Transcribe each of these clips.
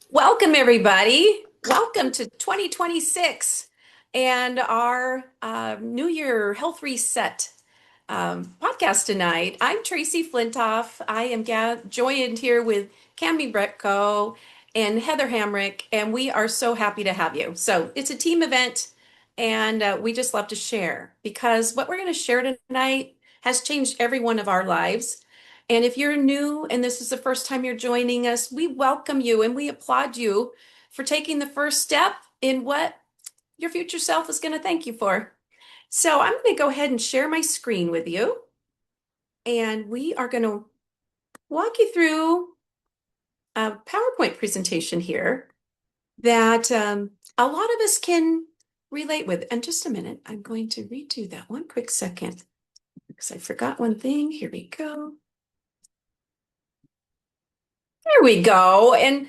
Welcome, everybody. Welcome to 2026 and our New Year Health Reset podcast tonight. I'm Tracy Flintoff. I am joined here with Cami Bretko and Heather Hamrick, and we are so happy to have you. So it's a team event, and we just love to share because what we're going to share tonight has changed every one of our lives. And if you're new and this is the first time you're joining us, we welcome you and we applaud you for taking the first step in what your future self is going to thank you for. So I'm going to go ahead and share my screen with you, and we are going to walk you through a PowerPoint presentation here that a lot of us can relate with. And just a minute, I'm going to redo that one quick second because I forgot one thing. Here we go. There we go. And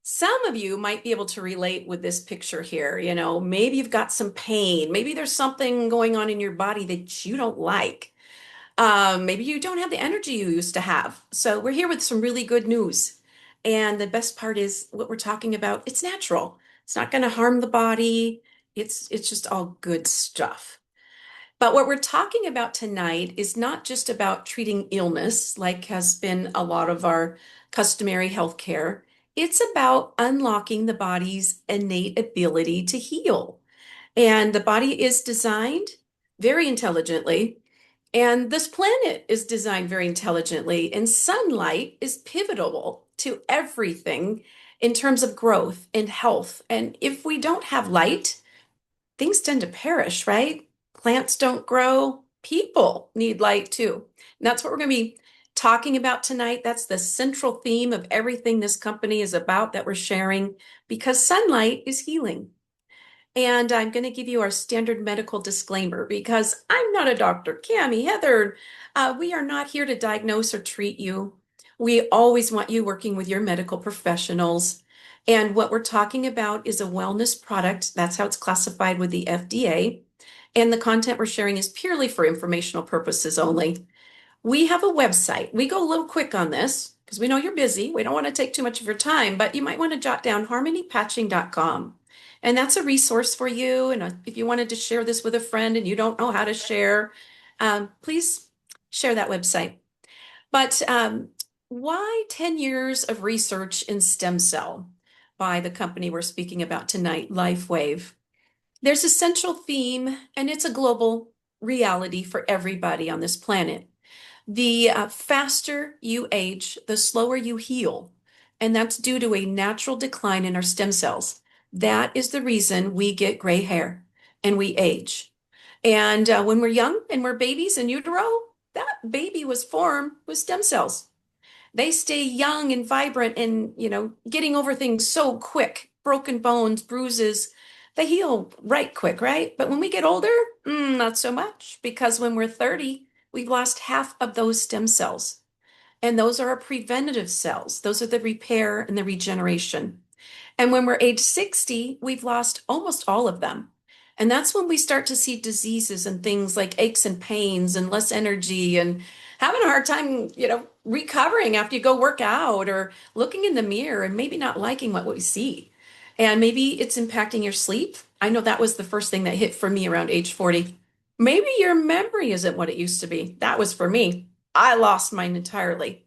some of you might be able to relate with this picture here. Maybe you've got some pain. Maybe there's something going on in your body that you don't like. Maybe you don't have the energy you used to have. So we're here with some really good news. And the best part is what we're talking about, it's natural. It's not going to harm the body. It's just all good stuff. But what we're talking about tonight is not just about treating illness, like has been a lot of our customary healthcare. It's about unlocking the body's innate ability to heal. And the body is designed very intelligently, and this planet is designed very intelligently, and sunlight is pivotal to everything in terms of growth and health. And if we don't have light, things tend to perish, right? Plants don't grow. People need light too. And that's what we're going to be talking about tonight. That's the central theme of everything this company is about that we're sharing because sunlight is healing. And I'm going to give you our standard medical disclaimer because I'm not a doctor. Cami, Heather, we are not here to diagnose or treat you. We always want you working with your medical professionals. And what we're talking about is a wellness product. That's how it's classified with the FDA. And the content we're sharing is purely for informational purposes only. We have a website. We go a little quick on this because we know you're busy. We don't want to take too much of your time, but you might want to jot down harmonypatching.com. And that's a resource for you. And if you wanted to share this with a friend and you don't know how to share, please share that website. But why 10 years of research in stem cell by the company we're speaking about tonight, LifeWave? There's a central theme, and it's a global reality for everybody on this planet. The faster you age, the slower you heal. And that's due to a natural decline in our stem cells. That is the reason we get gray hair and we age. And when we're young and we're babies in utero, that baby was formed with stem cells. They stay young and vibrant and, getting over things so quick. Broken bones, bruises, they heal right quick, right? But when we get older, not so much, because when we're 30, we've lost half of those stem cells. And those are our preventative cells. Those are the repair and the regeneration. And when we're age 60, we've lost almost all of them. And that's when we start to see diseases and things like aches and pains and less energy and having a hard time, recovering after you go work out or looking in the mirror and maybe not liking what we see. And maybe it's impacting your sleep. I know that was the first thing that hit for me around age 40. Maybe your memory isn't what it used to be. That was for me. I lost mine entirely.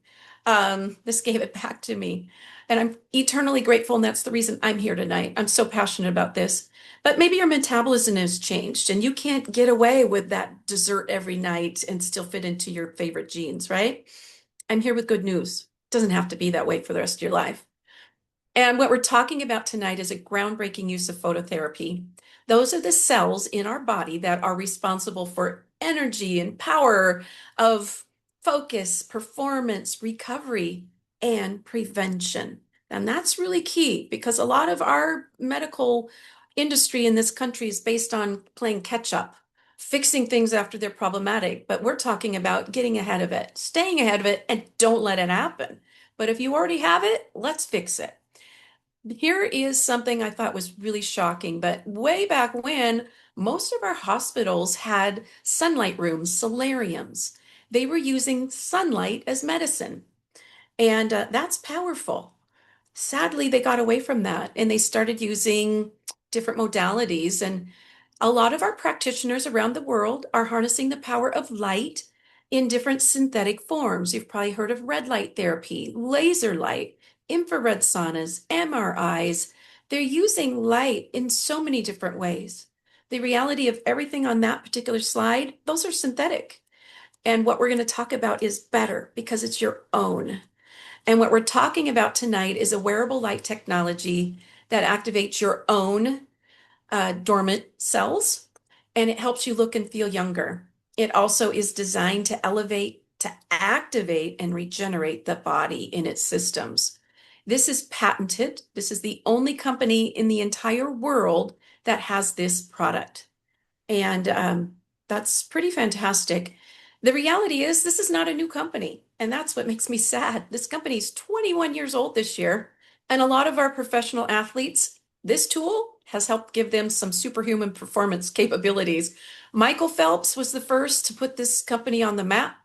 This gave it back to me. And I'm eternally grateful, and that's the reason I'm here tonight. I'm so passionate about this. But maybe your metabolism has changed and you can't get away with that dessert every night and still fit into your favorite jeans, right? I'm here with good news. It doesn't have to be that way for the rest of your life. And what we're talking about tonight is a groundbreaking use of phototherapy. Those are the cells in our body that are responsible for energy and power of focus, performance, recovery, and prevention. And that's really key because a lot of our medical industry in this country is based on playing catch up, fixing things after they're problematic. But we're talking about getting ahead of it, staying ahead of it, and don't let it happen. But if you already have it, let's fix it. Here is something I thought was really shocking, but way back when, most of our hospitals had sunlight rooms, solariums. They were using sunlight as medicine, and that's powerful. Sadly, they got away from that and they started using different modalities. And a lot of our practitioners around the world are harnessing the power of light in different synthetic forms. You've probably heard of red light therapy, laser light, infrared saunas, MRIs. They're using light in so many different ways. The reality of everything on that particular slide, those are synthetic. And what we're going to talk about is better because it's your own. And what we're talking about tonight is a wearable light technology that activates your own dormant cells and it helps you look and feel younger. It also is designed to elevate, to activate, and regenerate the body in its systems. This is patented. This is the only company in the entire world that has this product. And that's pretty fantastic. The reality is, this is not a new company. And that's what makes me sad. This company is 21 years old this year. And a lot of our professional athletes, this tool has helped give them some superhuman performance capabilities. Michael Phelps was the first to put this company on the map.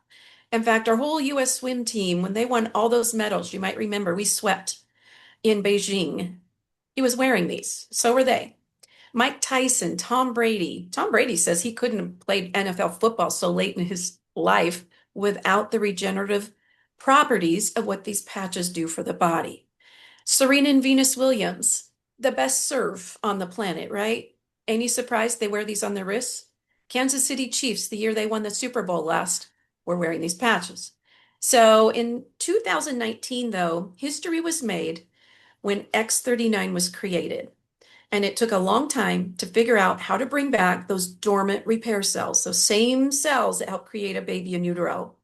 In fact, our whole US swim team, when they won all those medals, you might remember, we swept in Beijing. He was wearing these. So were they. Mike Tyson, Tom Brady. Tom Brady says he couldn't have played NFL football so late in his life without the regenerative properties of what these patches do for the body. Serena and Venus Williams, the best serve on the planet, right? Any surprise they wear these on their wrists? Kansas City Chiefs, the year they won the Super Bowl last, were wearing these patches. So in 2019, though, history was made when X39 was created. And it took a long time to figure out how to bring back those dormant repair cells, those same cells that help create a baby in utero.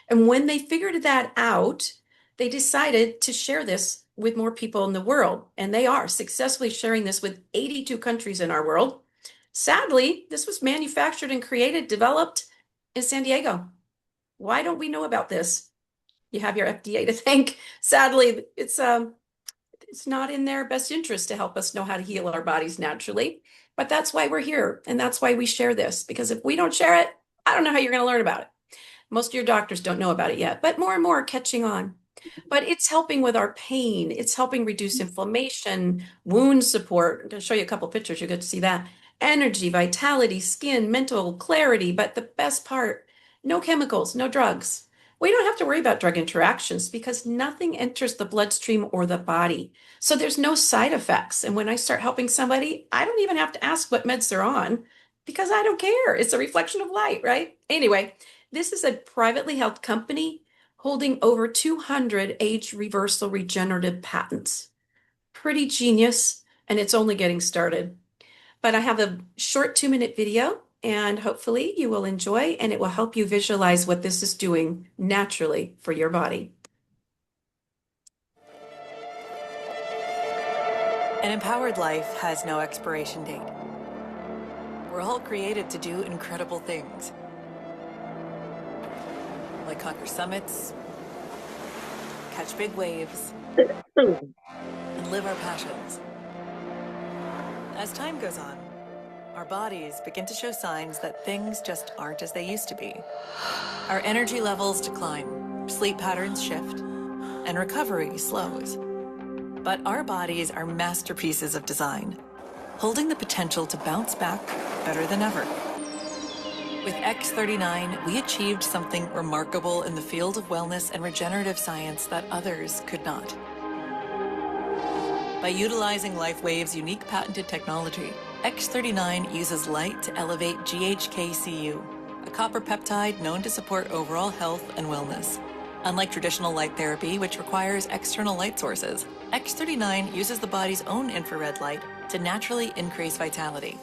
And when they figured that out, they decided to share this with more people in the world. And they are successfully sharing this with 82 countries in our world. Sadly, this was manufactured and created, developed in San Diego. Why don't we know about this? You have your FDA to thank. Sadly, it's not in their best interest to help us know how to heal our bodies naturally. But that's why we're here. And that's why we share this. Because if we don't share it, I don't know how you're going to learn about it. Most of your doctors don't know about it yet, but more and more are catching on. But it's helping with our pain. It's helping reduce inflammation, wound support. I'm going to show you a couple pictures. You get to see that. Energy, vitality, skin, mental clarity. But the best part, no chemicals, no drugs. We don't have to worry about drug interactions because nothing enters the bloodstream or the body. So there's no side effects. And when I start helping somebody, I don't even have to ask what meds they're on because I don't care. It's a reflection of light, right? Anyway, this is a privately held company holding over 200 age reversal regenerative patents. Pretty genius, and it's only getting started. But I have a short 2-minute video, and hopefully you will enjoy, and it will help you visualize what this is doing naturally for your body. An empowered life has no expiration date. We're all created to do incredible things, like conquer summits, catch big waves, and live our passions. As time goes on, our bodies begin to show signs that things just aren't as they used to be. Our energy levels decline, sleep patterns shift, and recovery slows. But our bodies are masterpieces of design, holding the potential to bounce back better than ever. With X39, we achieved something remarkable in the field of wellness and regenerative science that others could not. By utilizing LifeWave's unique patented technology, X39 uses light to elevate GHK-Cu, a copper peptide known to support overall health and wellness. Unlike traditional light therapy, which requires external light sources, X39 uses the body's own infrared light to naturally increase vitality,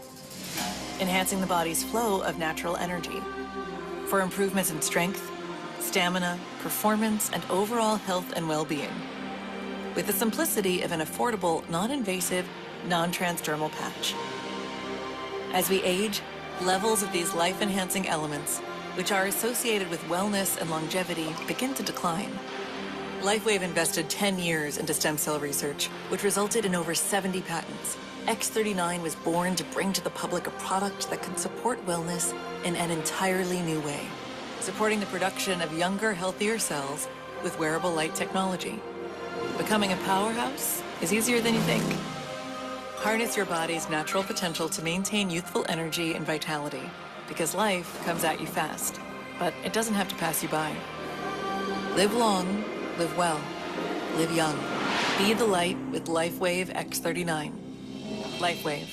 enhancing the body's flow of natural energy for improvements in strength, stamina, performance, and overall health and well-being, with the simplicity of an affordable, non-invasive, non-transdermal patch. As we age, levels of these life-enhancing elements, which are associated with wellness and longevity, begin to decline. LifeWave invested 10 years into stem cell research, which resulted in over 70 patents. X39 was born to bring to the public a product that can support wellness in an entirely new way, supporting the production of younger, healthier cells with wearable light technology. Becoming a powerhouse is easier than you think. Harness your body's natural potential to maintain youthful energy and vitality, because life comes at you fast, but it doesn't have to pass you by. Live long, live well, live young. Be the light with LifeWave X39. LifeWave.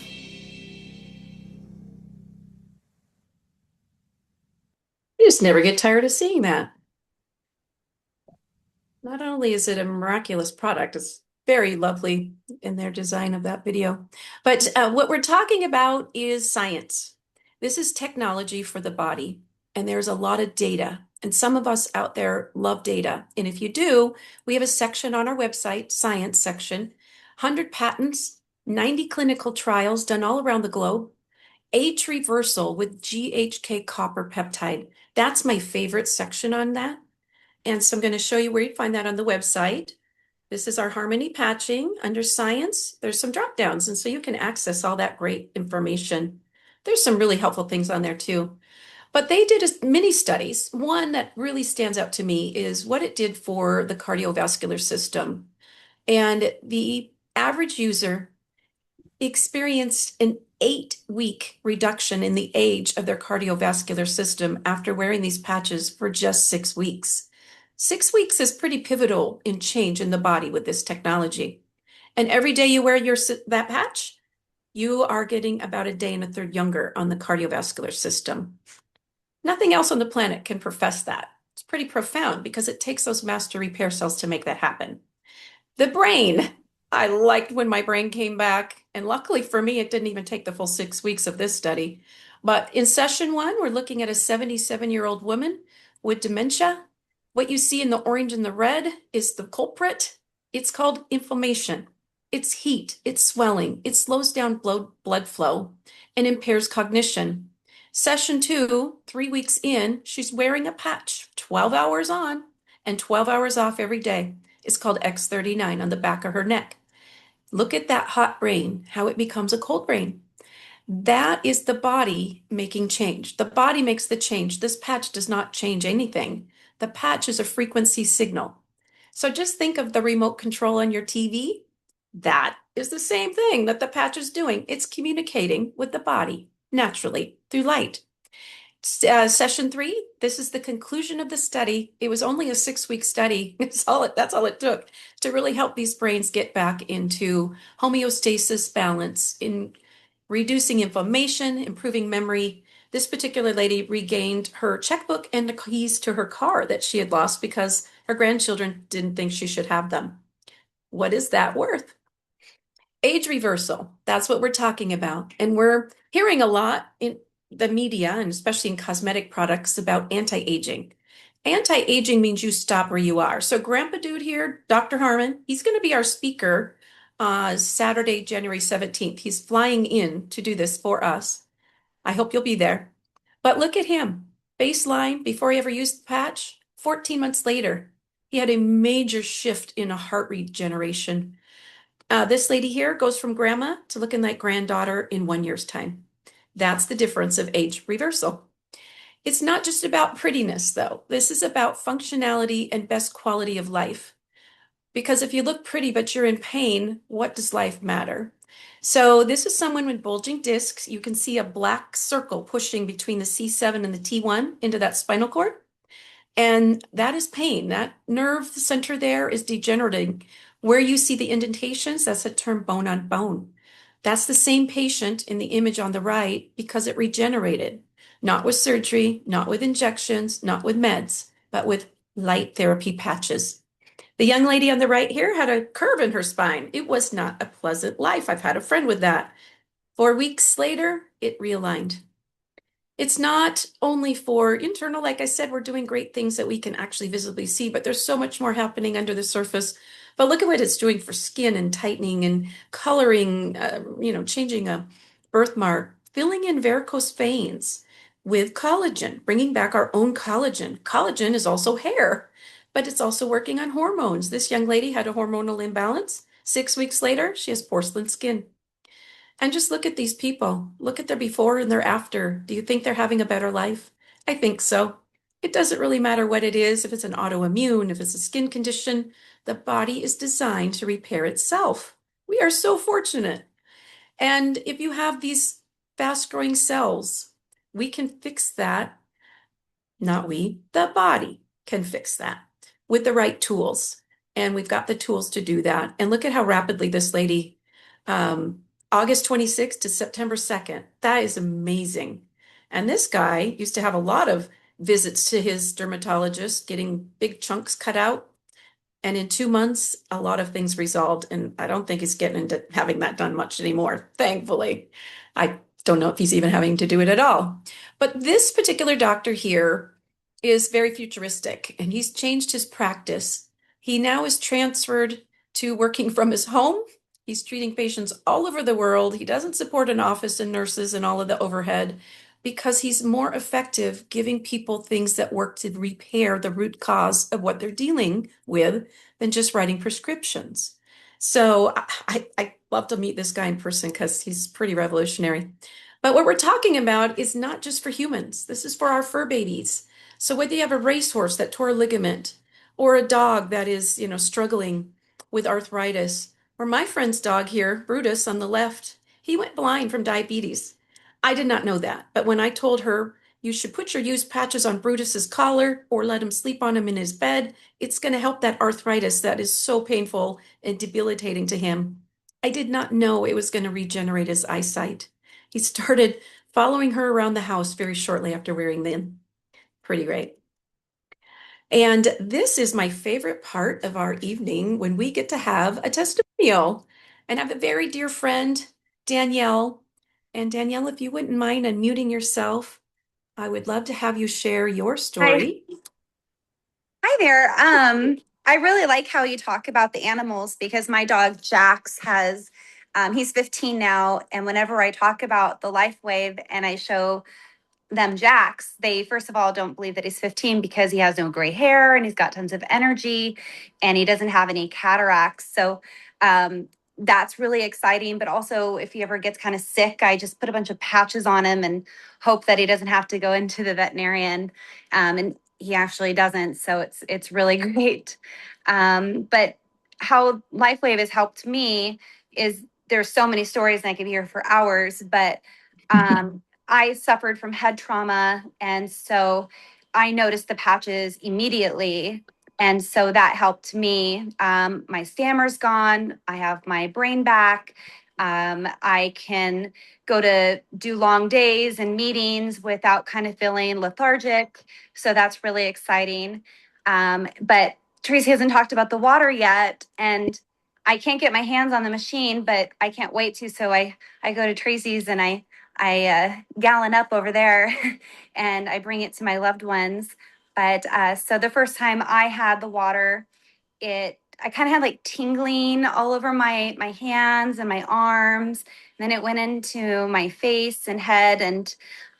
You just never get tired of seeing that. Not only is it a miraculous product, it's very lovely in their design of that video. But what we're talking about is science. This is technology for the body, and there's a lot of data. And some of us out there love data. And if you do, we have a section on our website, science section, 100 patents, 90 clinical trials done all around the globe, age reversal with GHK copper peptide. That's my favorite section on that. And so I'm going to show you where you find that on the website. This is our Harmony patching under science. There's some drop downs, and so you can access all that great information. There's some really helpful things on there too. But they did many studies. One that really stands out to me is what it did for the cardiovascular system. And the average user experienced an 8-week reduction in the age of their cardiovascular system after wearing these patches for just 6 weeks. 6 weeks is pretty pivotal in change in the body with this technology. And every day you wear that patch, you are getting about a day and a third younger on the cardiovascular system. Nothing else on the planet can profess that. It's pretty profound because it takes those master repair cells to make that happen. The brain. I liked when my brain came back. And luckily for me, it didn't even take the full 6 weeks of this study. But in session 1, we're looking at a 77-year-old woman with dementia. What you see in the orange and the red is the culprit. It's called inflammation. It's heat, it's swelling, it slows down blood flow and impairs cognition. Session 2, 3 weeks in, she's wearing a patch, 12 hours on and 12 hours off every day. It's called X39 on the back of her neck. Look at that hot brain, how it becomes a cold brain. That is the body making change. The body makes the change. This patch does not change anything. The patch is a frequency signal. So just think of the remote control on your TV. That is the same thing that the patch is doing. It's communicating with the body naturally through light. Session 3, this is the conclusion of the study. It was only a 6-week study. That's all it took to really help these brains get back into homeostasis, balance, in reducing inflammation, improving memory. This particular lady regained her checkbook and the keys to her car that she had lost because her grandchildren didn't think she should have them. What is that worth? Age reversal, that's what we're talking about. And we're hearing a lot in the media, and especially in cosmetic products, about anti-aging. Anti-aging means you stop where you are. So Grandpa Dude here, Dr. Harmon, he's going to be our speaker Saturday, January 17th. He's flying in to do this for us. I hope you'll be there. But look at him. Baseline, before he ever used the patch, 14 months later, he had a major shift in a heart regeneration. This lady here goes from grandma to looking like granddaughter in 1 year's time. That's the difference of age reversal. It's not just about prettiness, though. This is about functionality and best quality of life. Because if you look pretty but you're in pain, what does life matter? So this is someone with bulging discs. You can see a black circle pushing between the C7 and the T1 into that spinal cord. And that is pain. That nerve center there is degenerating. Where you see the indentations, that's a term bone on bone. That's the same patient in the image on the right because it regenerated, not with surgery, not with injections, not with meds, but with light therapy patches. The young lady on the right here had a curve in her spine. It was not a pleasant life. I've had a friend with that. 4 weeks later, it realigned. It's not only for internal, like I said, we're doing great things that we can actually visibly see, but there's so much more happening under the surface. But look at what it's doing for skin and tightening and coloring, changing a birthmark, filling in varicose veins with collagen, bringing back our own collagen. Collagen is also hair, but it's also working on hormones. This young lady had a hormonal imbalance. 6 weeks later, she has porcelain skin. And just look at these people. Look at their before and their after. Do you think they're having a better life? I think so. It doesn't really matter what it is, if it's an autoimmune, if it's a skin condition. The body is designed to repair itself. We are so fortunate. And if you have these fast-growing cells, we can fix that. Not we, the body can fix that with the right tools. And we've got the tools to do that. And look at how rapidly this lady, August 26th to September 2nd, that is amazing. And this guy used to have a lot of visits to his dermatologist, getting big chunks cut out. And in 2 months, a lot of things resolved. And I don't think he's getting into having that done much anymore, thankfully. I don't know if he's even having to do it at all. But this particular doctor here is very futuristic and he's changed his practice. He now is transferred to working from his home. He's treating patients all over the world. He doesn't support an office and nurses and all of the overhead because he's more effective giving people things that work to repair the root cause of what they're dealing with than just writing prescriptions. So I love to meet this guy in person because he's pretty revolutionary. But what we're talking about is not just for humans. This is for our fur babies. So whether you have a racehorse that tore a ligament, or a dog that is, struggling with arthritis, or my friend's dog here, Brutus on the left, he went blind from diabetes. I did not know that, but when I told her you should put your used patches on Brutus's collar or let him sleep on him in his bed, it's going to help that arthritis that is so painful and debilitating to him. I did not know it was going to regenerate his eyesight. He started following her around the house very shortly after wearing them. Pretty great. And this is my favorite part of our evening when we get to have a testimonial. And I have a very dear friend, Danielle. And Danielle, if you wouldn't mind unmuting yourself, I would love to have you share your Hi, story. hi there. I really like how you talk about the animals because my dog Jax he's 15 now, and whenever I talk about the LifeWave and I show them Jax, they first of all don't believe that he's 15 because he has no gray hair and he's got tons of energy and he doesn't have any cataracts. So um, that's really exciting. But also, if he ever gets kind of sick, I just put a bunch of patches on him and hope that he doesn't have to go into the veterinarian. And he actually doesn't. So it's really great. But how LifeWave has helped me is there's so many stories and I could be here for hours, but I suffered from head trauma. And so I noticed the patches immediately. And so that helped me. My stammer's gone. I have my brain back. I can go to do long days and meetings without kind of feeling lethargic. So that's really exciting. But Tracey hasn't talked about the water yet. And I can't get my hands on the machine, but I can't wait to. So I go to Tracey's and I gallon up over there and I bring it to my loved ones. But so the first time I had the water, I kind of had like tingling all over my hands and my arms. And then it went into my face and head. And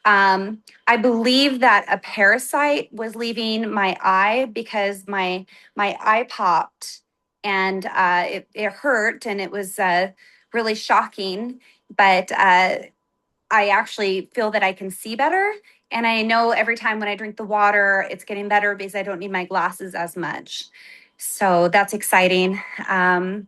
I believe that a parasite was leaving my eye because my eye popped and it hurt and it was really shocking. But I actually feel that I can see better. And I know every time when I drink the water, it's getting better because I don't need my glasses as much. So that's exciting. I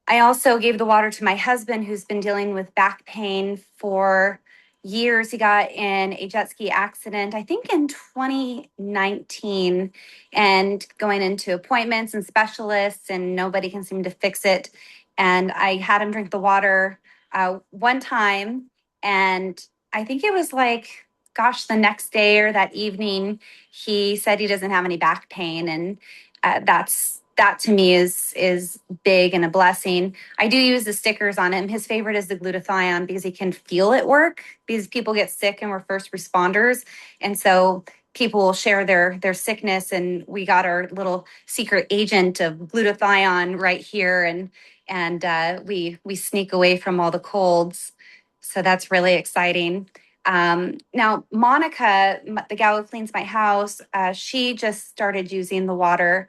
also gave the water to my husband, who's been dealing with back pain for years. He got in a jet ski accident, I think in 2019, and going into appointments and specialists, and nobody can seem to fix it. And I had him drink the water one time, and I think it was like, gosh, the next day or that evening, he said he doesn't have any back pain, and that to me is big and a blessing. I do use the stickers on him. His favorite is the glutathione because he can feel it work. Because people get sick and we're first responders, and so people will share their sickness. And we got our little secret agent of glutathione right here, and we sneak away from all the colds. So that's really exciting. Now, Monica, the gal who cleans my house, she just started using the water.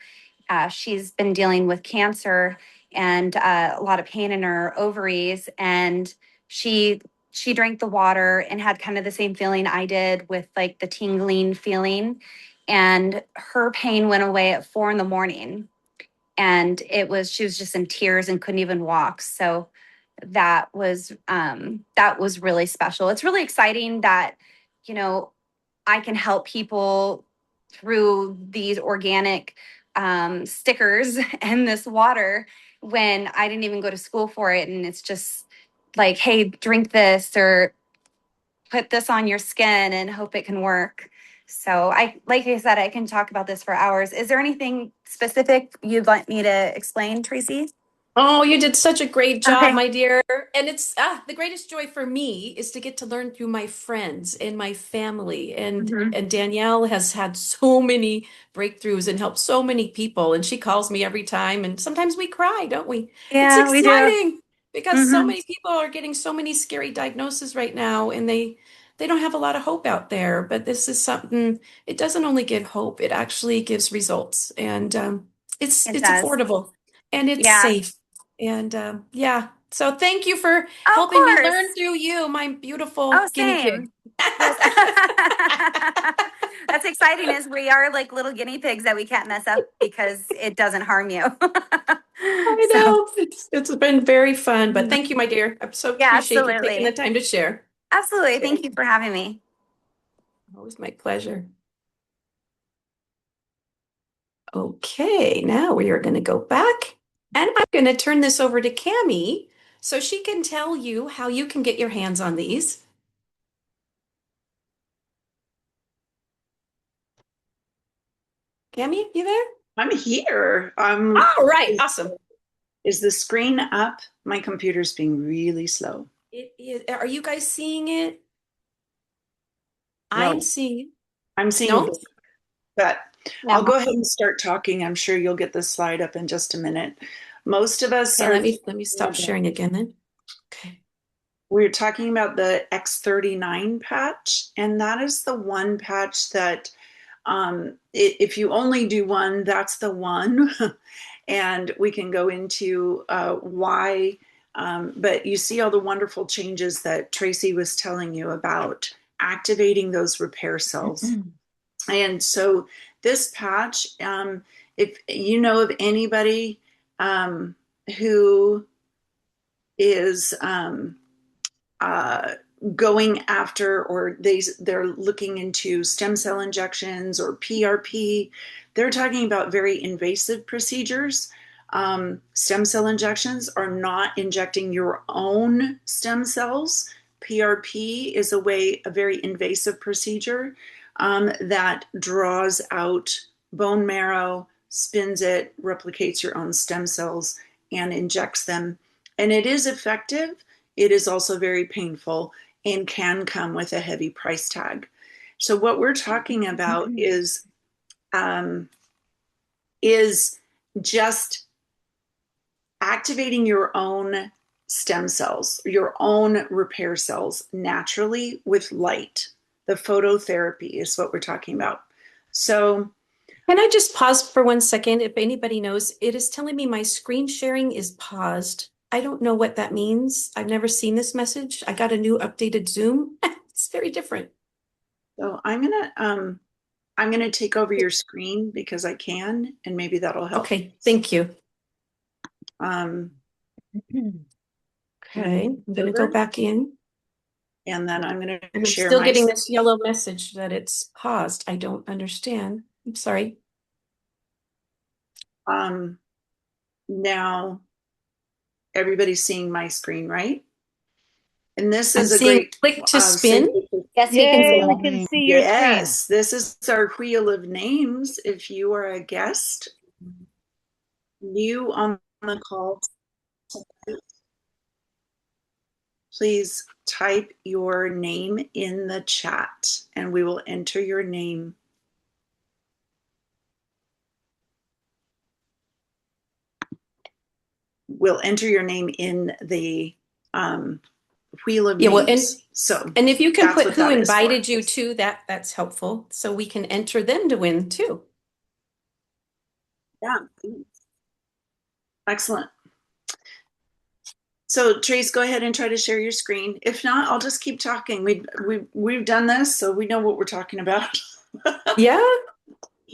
She's been dealing with cancer and a lot of pain in her ovaries, and she drank the water and had kind of the same feeling I did with like the tingling feeling, and her pain went away at 4 a.m. and she was just in tears and couldn't even walk. So that was really special. It's really exciting that, you know, I can help people through these organic stickers and this water when I didn't even go to school for it. And it's just like, hey, drink this or put this on your skin and hope it can work. So like I said, I can talk about this for hours. Is there anything specific you'd like me to explain, Tracy? Oh, you did such a great job, Okay. my dear. And it's the greatest joy for me is to get to learn through my friends and my family. Mhm. And Danielle has had so many breakthroughs and helped so many people. And she calls me every time. And sometimes we cry, don't we? It's Yeah, we do. exciting because so Hmm. many people are getting so many scary diagnoses right now, and they don't have a lot of hope out there. But this is something, it doesn't only give hope, it actually gives results. And It it's does. affordable and it's Yeah. safe. And yeah, so thank you for Of helping me learn course. through you, my Oh, beautiful guinea pig. same. Yes. That's exciting is we are like little guinea pigs that we can't mess up because it doesn't harm you. I So, know. It's been very fun, but mhm. thank you, my dear. I so Yeah, appreciate you taking the absolutely. time to share. Absolutely. Okay. Thank you for having me. Always my pleasure. Okay, now we are going to go back and I'm going to turn this over to Cami so she can tell you how you can get your hands on these. Cami, you there? I'm here. All right, awesome. Is the screen up? My computer's being really slow. It is, are you guys seeing it? I'm No, seeing it. I'm seeing a No? book, but I'll No. go ahead and start talking. I'm sure you'll get the slide up in just a minute. Most of us Okay, are let me thinking stop about, sharing again then. Okay. we're talking about the X39 patch, and that is the one patch that if you only do one, that's the one. And we can go into why. But you see all the wonderful changes that Tracey was telling you about activating those repair cells. And so this patch, if you know of anybody who is uh, going after or they're looking into stem cell injections or PRP. They're talking about very invasive procedures. Stem cell injections are not injecting your own stem cells. PRP is a very invasive procedure that draws out bone marrow, spins it, replicates your own stem cells, and injects them. And it is effective. It is also very painful and can come with a heavy price tag. So what we're talking about um, is just activating your own stem cells, your own repair cells naturally with light. The phototherapy is what we're talking about. So Can I just pause for 1 second? If anybody knows, it is telling me my screen sharing is paused. I don't know what that means. I've never seen this message. I got a new updated Zoom. It's very different. so I'm gonna take over your screen because I can, and maybe that'll help. Okay, thank you. Um, Okay, I'm going to go back in. and then I'm going And to I'm share still my getting this yellow message that it's paused. I don't understand. I'm sorry. now everybody's seeing my screen, right? And this I'm is a seeing great click to spin. safety. Yes, we can see Yay, we it. can see your screen. Yes, this is our wheel of names. If you are a guest, new on the call, please type your name in the chat and we will enter your name. We'll enter your name in the wheel of Yeah, well, names. So and if you can that's put what who that is for. invited you to that, that's helpful. So we can enter them to win too. Yeah, excellent. So Trace, go ahead and try to share your screen. If not, I'll just keep talking. We've done this, so we know what we're talking about. Yeah.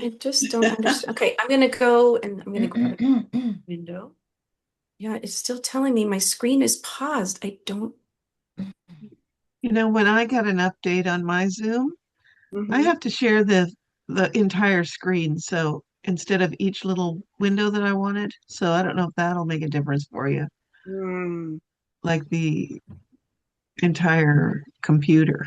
I just don't understand. Okay, I'm gonna go and I'm gonna grab a window. Yeah, it's still telling me my screen is paused. I don't. When I get an update on my Zoom, I Mhm. have to share the entire screen. So instead of each little window that I wanted, so I don't know if that'll make a difference for you, Mm. like the entire computer.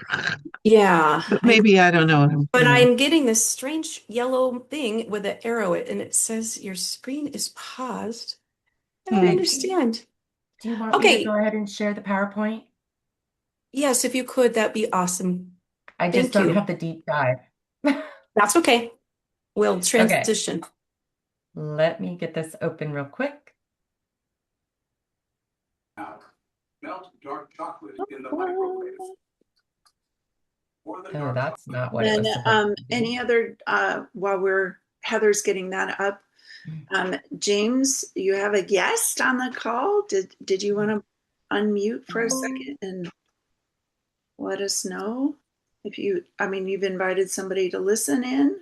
Yeah, But maybe I don't know. but I'm getting this strange yellow thing with an arrow, and it says your screen is paused. I don't Hmm. Tracey, understand. do you want me to go Okay, ahead and share the PowerPoint? yes, if you could, that'd be awesome. I just Thank don't you. have the deep dive. That's okay. We'll Okay, transition. let me get this open real quick. Melt dark chocolate in the microwave. Oh, that's not what it And was supposed to be. any other, while Heather's getting that up, James, you have a guest on the call. Did you want to unmute for a second and let us know if you've invited somebody to listen in?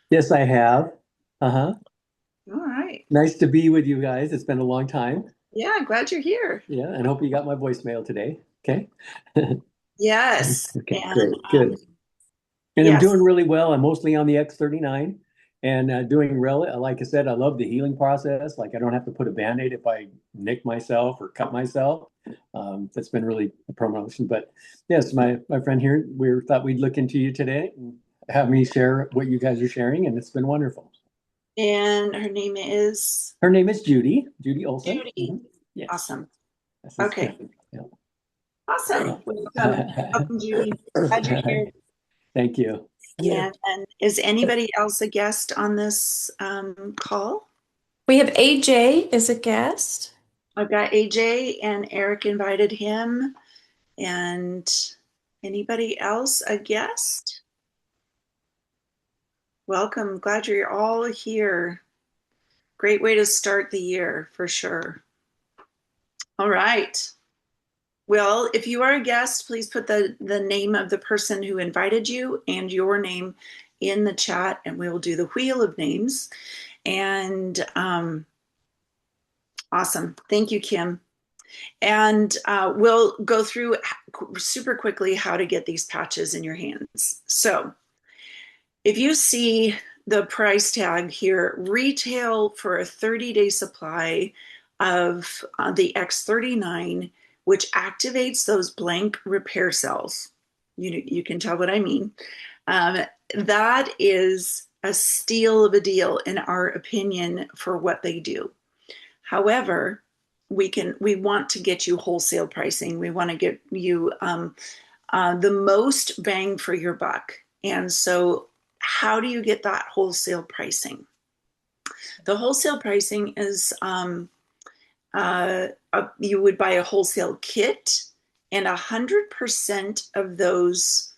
Yes, I have. Uh-huh. All right. Nice to be with you guys. It's been a long time. Yeah, glad you're here. Yeah, and hope you got my voicemail today. Okay. Yes. Okay, And great, good. And I'm yes. doing really well. I'm mostly on the X39 and doing really, like I said, I love the healing process. Like I don't have to put a Band-Aid if I nick myself or cut myself. That's been really a promotion. But yes, my friend here, we thought we'd look into you today and have me share what you guys are sharing, and it's been wonderful. And her name is Her name is Judy Olson. Judy. Mhm. Yes. Awesome. That's his Okay. friend. Yeah. Awesome. Welcome. Welcome, Judy. Glad you're here. Thank you. And is anybody else a guest on this call? We have AJ as a guest. I've got AJ and Eric invited him. And anybody else a guest? Welcome. Glad you're all here. Great way to start the year for sure. All right. Well, if you are a guest, please put the name of the person who invited you and your name in the chat, and we will do the wheel of names. And awesome. Thank you, Kim. And we'll go through super quickly how to get these patches in your hands. So if you see the price tag here, retail for a 30-day supply of the X39, which activates those blank repair cells. You can tell what I mean. That is a steal of a deal in our opinion for what they do. However, we want to get you wholesale pricing. We want to get you the most bang for your buck. And so how do you get that wholesale pricing? The wholesale pricing is you would buy a wholesale kit, and 100% of those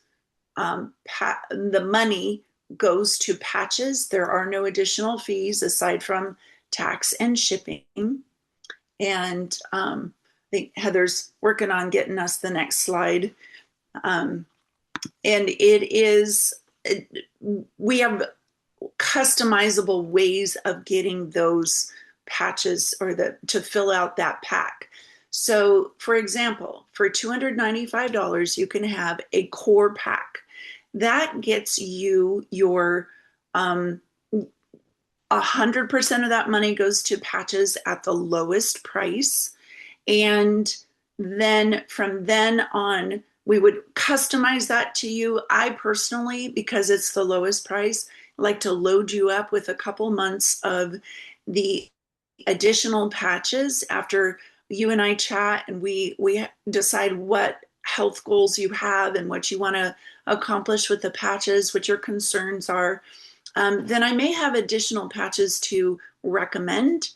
the money goes to patches. There are no additional fees aside from tax and shipping. And I think Heather's working on getting us the next slide. And we have customizable ways of getting those patches to fill out that pack. So for example, for $295, you can have a core pack that gets you your 100% of that money goes to patches at the lowest price. And then from then on, we would customize that to you. I personally, because it's the lowest price, like to load you up with a couple months of the additional patches after you and I chat and we decide what health goals you have and what you want to accomplish with the patches, what your concerns are. Then I may have additional patches to recommend.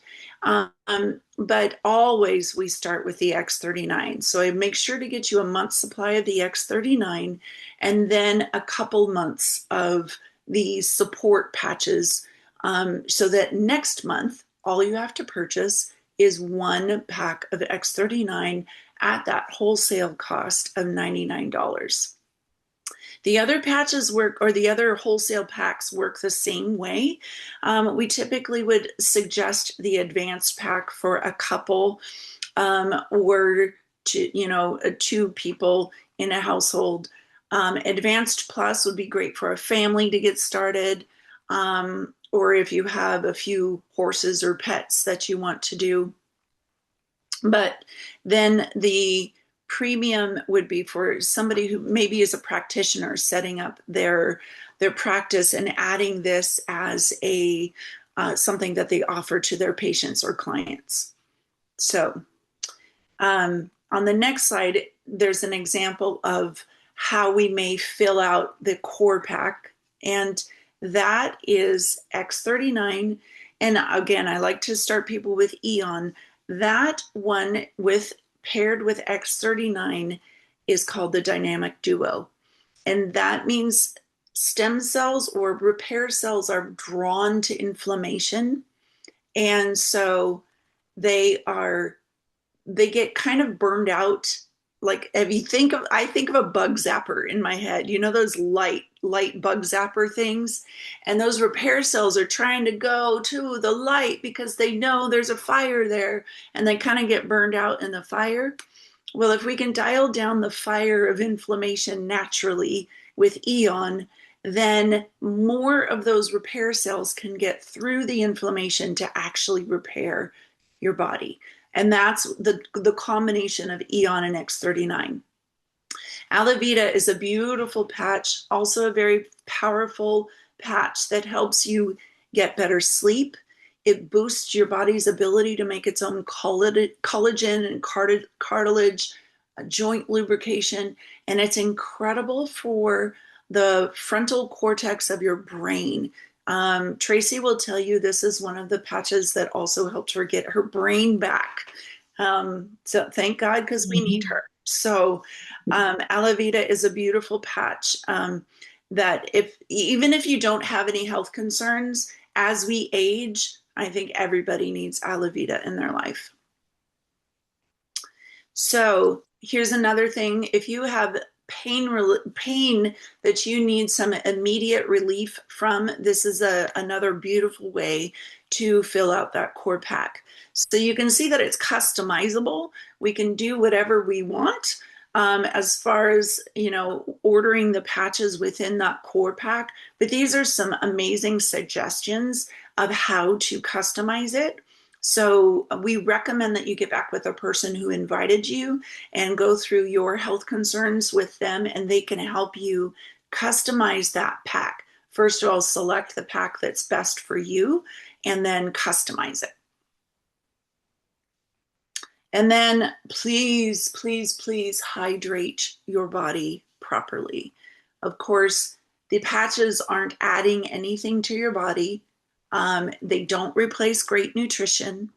But always we start with the X39. So I make sure to get you a month's supply of the X39 and then a couple months of the support patches so that next month, all you have to purchase is one pack of X39 at that wholesale cost of $99. The other patches work, or the other wholesale packs work the same way. We typically would suggest the advanced pack for a couple, or two people in a household. Advanced Plus would be great for a family to get started, or if you have a few horses or pets that you want to do. But then the premium would be for somebody who maybe is a practitioner setting up their practice and adding this as a something that they offer to their patients or clients. So on the next slide, there's an example of how we may fill out the core pack, and that is X39. And again, I like to start people with Eon. That one paired with X39 is called the dynamic duo. And that means stem cells or repair cells are drawn to inflammation. And so they get kind of burned out. Like if you I think of a bug zapper in my head, those light bug zapper things. And those repair cells are trying to go to the light because they know there's a fire there, and they kind of get burned out in the fire. Well, if we can dial down the fire of inflammation naturally with Eon, then more of those repair cells can get through the inflammation to actually repair your body. And that's the combination of Eon and X39. Alavita is a beautiful patch, also a very powerful patch that helps you get better sleep. It boosts your body's ability to make its own collagen and cartilage, joint lubrication, and it's incredible for the frontal cortex of your brain. Tracey will tell you this is one of the patches that also helped her get her brain back. So thank God, because we need her. So Alavita is a beautiful patch that even if you don't have any health concerns, as we age, I think everybody needs Alavita in their life. So here's another thing. If you have pain that you need some immediate relief from, this is another beautiful way to fill out that core pack. So you can see that it's customizable. We can do whatever we want as far as ordering the patches within that core pack, but these are some amazing suggestions of how to customize it. So we recommend that you get back with a person who invited you and go through your health concerns with them, and they can help you customize that pack. First of all, select the pack that's best for you and then customize it. And then please, please, please hydrate your body properly. Of course, the patches aren't adding anything to your body. They don't replace great nutrition.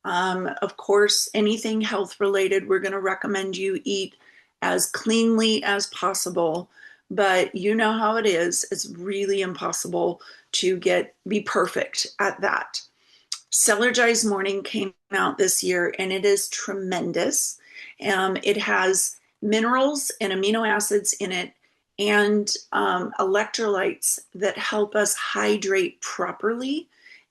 Of course, anything health related, we're going to recommend you eat as cleanly as possible. But you know how it is. It's really impossible to be perfect at that. Cellargized Morning came out this year, and it is tremendous. It has minerals and amino acids in it, and electrolytes that help us hydrate properly.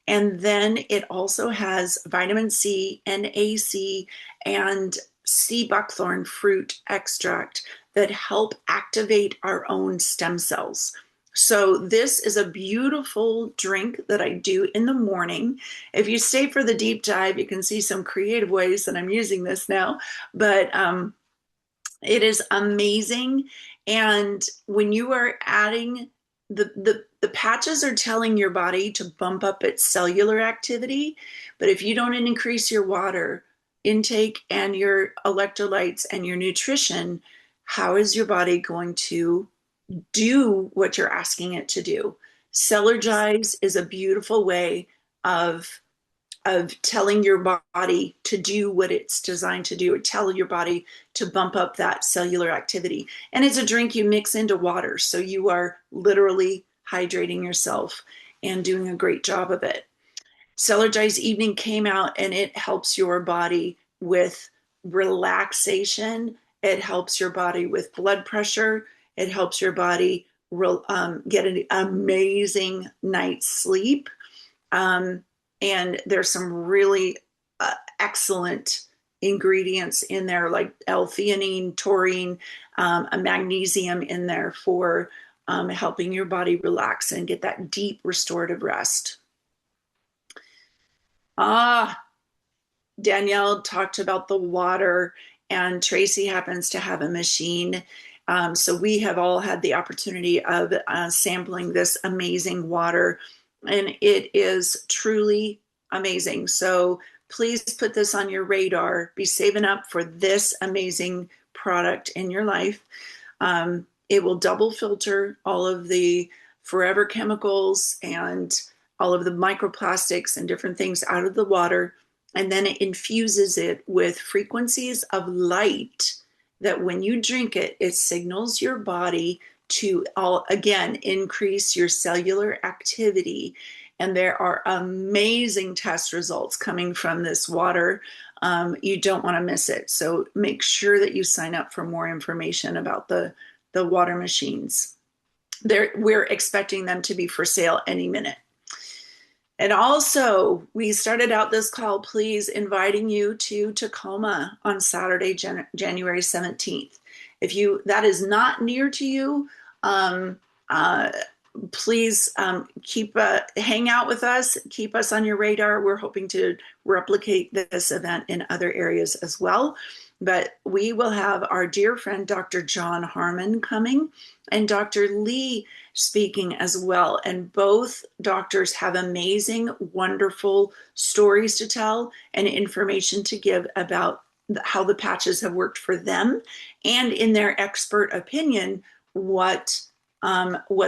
And then it also has vitamin C, NAC, and sea buckthorn fruit extract that help activate our own stem cells. So this is a beautiful drink that I do in the morning. If you stay for the deep dive, you can see some creative ways that I'm using this now, but it is amazing. And when you are adding the patches are telling your body to bump up its cellular activity, but if you don't increase your water intake and your electrolytes and your nutrition, how is your body going to do what you're asking it to do? Cellargize is a beautiful way of telling your body to do what it's designed to do, or tell your body to bump up that cellular activity. And it's a drink you mix into water, so you are literally hydrating yourself and doing a great job of it. Cellargize Evening came out, and it helps your body with relaxation. It helps your body with blood pressure. It helps your body get an amazing night's sleep. And there's some really excellent ingredients in there, like L-theanine, taurine, a magnesium in there for helping your body relax and get that deep restorative rest. Danielle talked about the water, and Tracey happens to have a machine. So we have all had the opportunity of sampling this amazing water, and it is truly amazing. So please put this on your radar. Be saving up for this amazing product in your life. It will double filter all of the forever chemicals and all of the microplastics and different things out of the water. And then it infuses it with frequencies of light that when you drink it, it signals your body to again increase your cellular activity. And there are amazing test results coming from this water. You don't want to miss it. So make sure that you sign up for more information about the water machines. We're expecting them to be for sale any minute. And also, we started out this call, please, inviting you to Tacoma on Saturday, January 17th. If that is not near to you, please hang out with us, keep us on your radar. We're hoping to replicate this event in other areas as well. But we will have our dear friend, Dr. John Harmon, coming, and Dr. Lee speaking as well. And both doctors have amazing, wonderful stories to tell and information to give about how the patches have worked for them, and in their expert opinion, what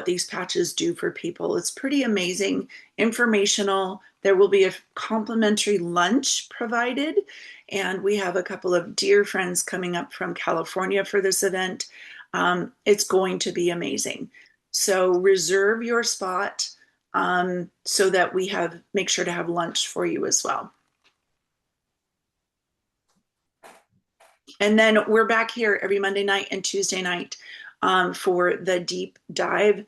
these patches do for people. It's pretty amazing, informational. There will be a complimentary lunch provided, and we have a couple of dear friends coming up from California for this event. It's going to be amazing. So reserve your spot so that we make sure to have lunch for you as well. And then we're back here every Monday night and Tuesday night for the deep dive.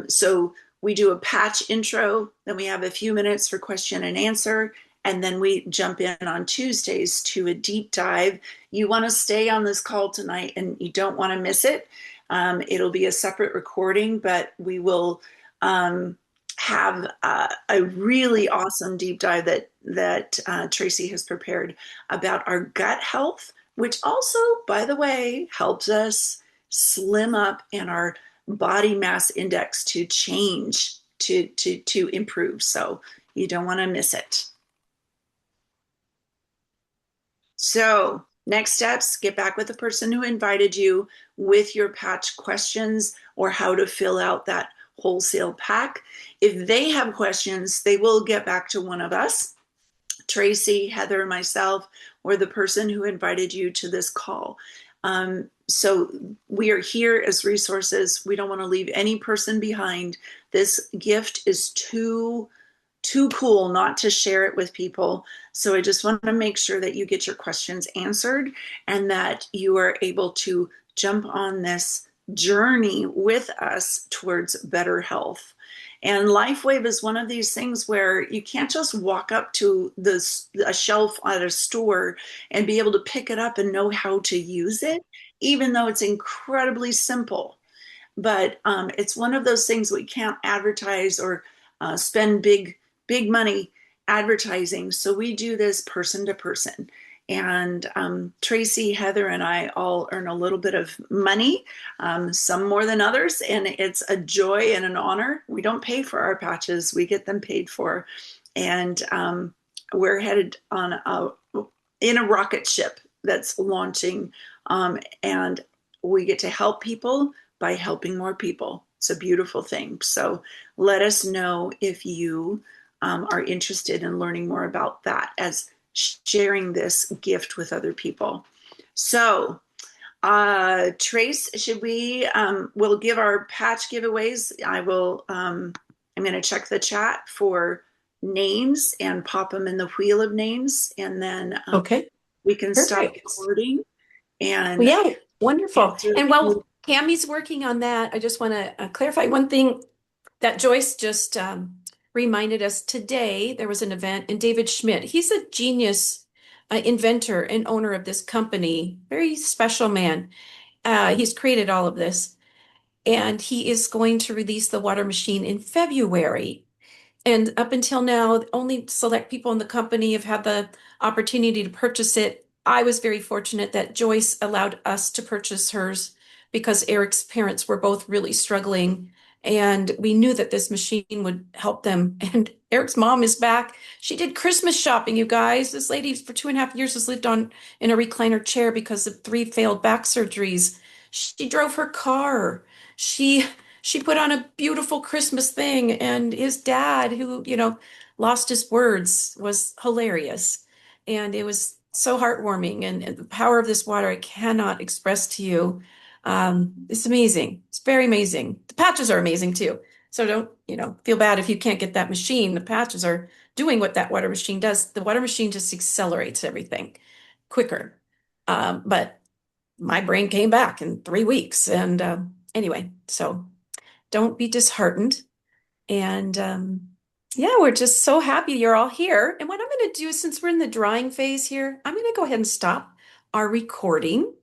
So we do a patch intro, then we have a few minutes for question and answer, and then we jump in on Tuesdays to a deep dive. You want to stay on this call tonight and you don't want to miss it. It'll be a separate recording, but we will have a really awesome deep dive that Tracey has prepared about our gut health, which also, by the way, helps us slim up and our body mass index to change, to improve. So you don't want to miss it. So next steps, get back with the person who invited you with your patch questions or how to fill out that wholesale pack. If they have questions, they will get back to one of us, Tracey, Heather, myself, or the person who invited you to this call. So we are here as resources. We don't want to leave any person behind. This gift is too cool not to share it with people. So I just want to make sure that you get your questions answered and that you are able to jump on this journey with us towards better health. And LifeWave is one of these things where you can't just walk up to a shelf at a store and be able to pick it up and know how to use it, even though it's incredibly simple. But it's one of those things we can't advertise or spend big money advertising. So we do this person to person. And Tracey, Heather, and I all earn a little bit of money, some more than others. And it's a joy and an honor. We don't pay for our patches. We get them paid for. And we're headed in a rocket ship that's launching. And we get to help people by helping more people. It's a beautiful thing. So let us know if you are interested in learning more about that as sharing this gift with other people. So Trace, should we'll give our patch giveaways. I'm going to check the chat for names and pop them in the wheel of names, and then okay, we can perfect. stop recording. And yeah, wonderful. And Cami's working on that. I just want to clarify one thing that Joyce just reminded us today. There was an event, and David Schmidt, he's a genius inventor and owner of this company, very special man. He's created all of this, and he is going to release the water machine in February. And up until now, only select people in the company have had the opportunity to purchase it. I was very fortunate that Joyce allowed us to purchase hers because Eric's parents were both really struggling. And we knew that this machine would help them. And Eric's mom is back. She did Christmas shopping, you guys. This lady for 2.5 years has lived on in a recliner chair because of 3 failed back surgeries. She drove her car. She she put on a beautiful Christmas thing, and his dad, who, lost his words, was hilarious. And it was so heartwarming. And the power of this water, I cannot express to you. It's amazing. It's very amazing. The patches are amazing too. So don't, feel bad if you can't get that machine. The patches are doing what that water machine does. The water machine just accelerates everything quicker. But my brain came back in 3 weeks. And anyway, so don't be disheartened. And yeah, we're just so happy you're all here. And what I'm going to do, since we're in the drying phase here, I'm going to go ahead and stop our recording.